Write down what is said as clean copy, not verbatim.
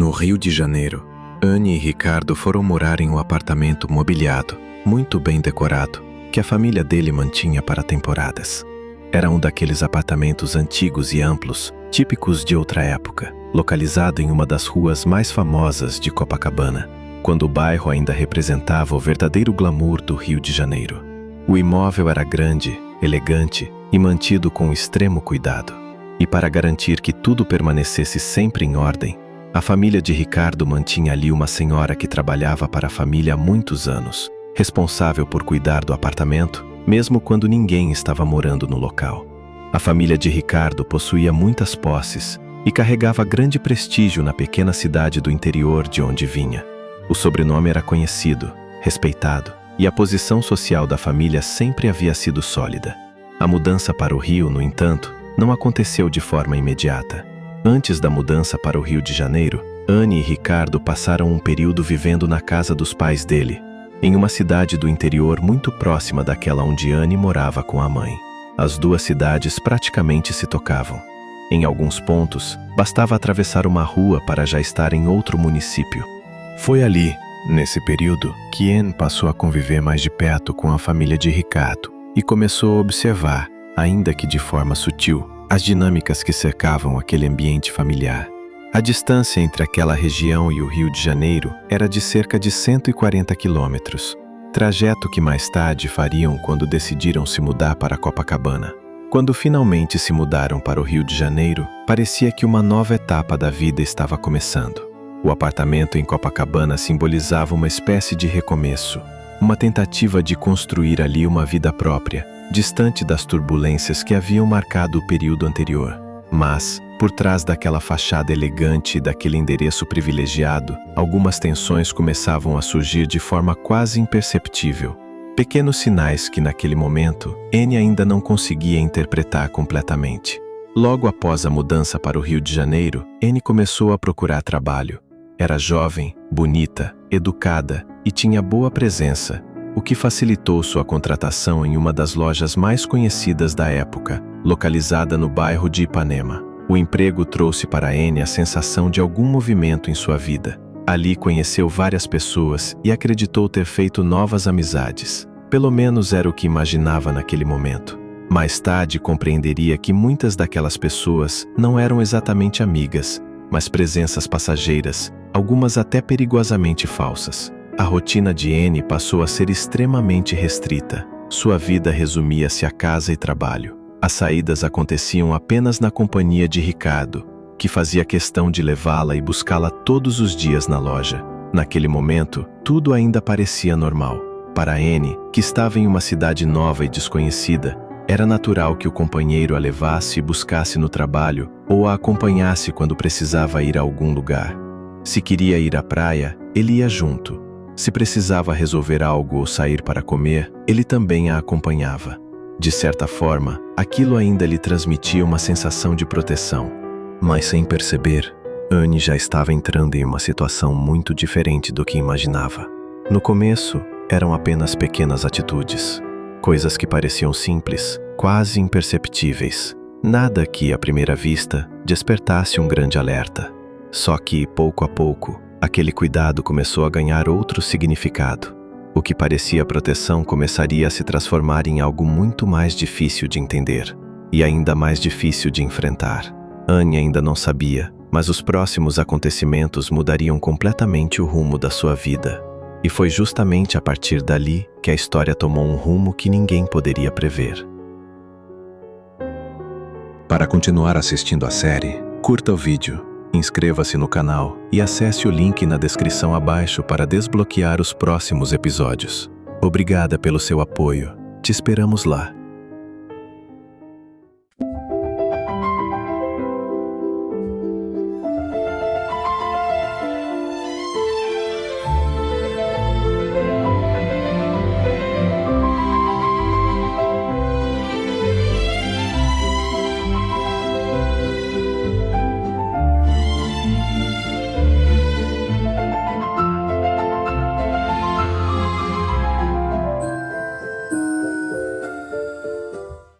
No Rio de Janeiro, Anne e Ricardo foram morar em um apartamento mobiliado, muito bem decorado, que a família dele mantinha para temporadas. Era um daqueles apartamentos antigos e amplos, típicos de outra época, localizado em uma das ruas mais famosas de Copacabana, quando o bairro ainda representava o verdadeiro glamour do Rio de Janeiro. O imóvel era grande, elegante e mantido com extremo cuidado. E para garantir que tudo permanecesse sempre em ordem, a família de Ricardo mantinha ali uma senhora que trabalhava para a família há muitos anos, responsável por cuidar do apartamento, mesmo quando ninguém estava morando no local. A família de Ricardo possuía muitas posses e carregava grande prestígio na pequena cidade do interior de onde vinha. O sobrenome era conhecido, respeitado, e a posição social da família sempre havia sido sólida. A mudança para o Rio, no entanto, não aconteceu de forma imediata. Antes da mudança para o Rio de Janeiro, Anne e Ricardo passaram um período vivendo na casa dos pais dele, em uma cidade do interior muito próxima daquela onde Anne morava com a mãe. As duas cidades praticamente se tocavam. Em alguns pontos, bastava atravessar uma rua para já estar em outro município. Foi ali, nesse período, que Anne passou a conviver mais de perto com a família de Ricardo e começou a observar, ainda que de forma sutil, as dinâmicas que cercavam aquele ambiente familiar. A distância entre aquela região e o Rio de Janeiro era de cerca de 140 quilômetros, trajeto que mais tarde fariam quando decidiram se mudar para Copacabana. Quando finalmente se mudaram para o Rio de Janeiro, parecia que uma nova etapa da vida estava começando. O apartamento em Copacabana simbolizava uma espécie de recomeço, uma tentativa de construir ali uma vida própria, distante das turbulências que haviam marcado o período anterior. Mas, por trás daquela fachada elegante e daquele endereço privilegiado, algumas tensões começavam a surgir de forma quase imperceptível. Pequenos sinais que, naquele momento, Anne ainda não conseguia interpretar completamente. Logo após a mudança para o Rio de Janeiro, Anne começou a procurar trabalho. Era jovem, bonita, educada e tinha boa presença, o que facilitou sua contratação em uma das lojas mais conhecidas da época, localizada no bairro de Ipanema. O emprego trouxe para Anne a sensação de algum movimento em sua vida. Ali conheceu várias pessoas e acreditou ter feito novas amizades. Pelo menos era o que imaginava naquele momento. Mais tarde compreenderia que muitas daquelas pessoas não eram exatamente amigas, mas presenças passageiras, algumas até perigosamente falsas. A rotina de Anne passou a ser extremamente restrita. Sua vida resumia-se a casa e trabalho. As saídas aconteciam apenas na companhia de Ricardo, que fazia questão de levá-la e buscá-la todos os dias na loja. Naquele momento, tudo ainda parecia normal. Para Anne, que estava em uma cidade nova e desconhecida, era natural que o companheiro a levasse e buscasse no trabalho ou a acompanhasse quando precisava ir a algum lugar. Se queria ir à praia, ele ia junto. Se precisava resolver algo ou sair para comer, ele também a acompanhava. De certa forma, aquilo ainda lhe transmitia uma sensação de proteção. Mas sem perceber, Anne já estava entrando em uma situação muito diferente do que imaginava. No começo, eram apenas pequenas atitudes, coisas que pareciam simples, quase imperceptíveis. Nada que, à primeira vista, despertasse um grande alerta. Só que, pouco a pouco, aquele cuidado começou a ganhar outro significado. O que parecia proteção começaria a se transformar em algo muito mais difícil de entender e ainda mais difícil de enfrentar. Anne ainda não sabia, mas os próximos acontecimentos mudariam completamente o rumo da sua vida. E foi justamente a partir dali que a história tomou um rumo que ninguém poderia prever. Para continuar assistindo a série, curta o vídeo, inscreva-se no canal e acesse o link na descrição abaixo para desbloquear os próximos episódios. Obrigada pelo seu apoio. Te esperamos lá.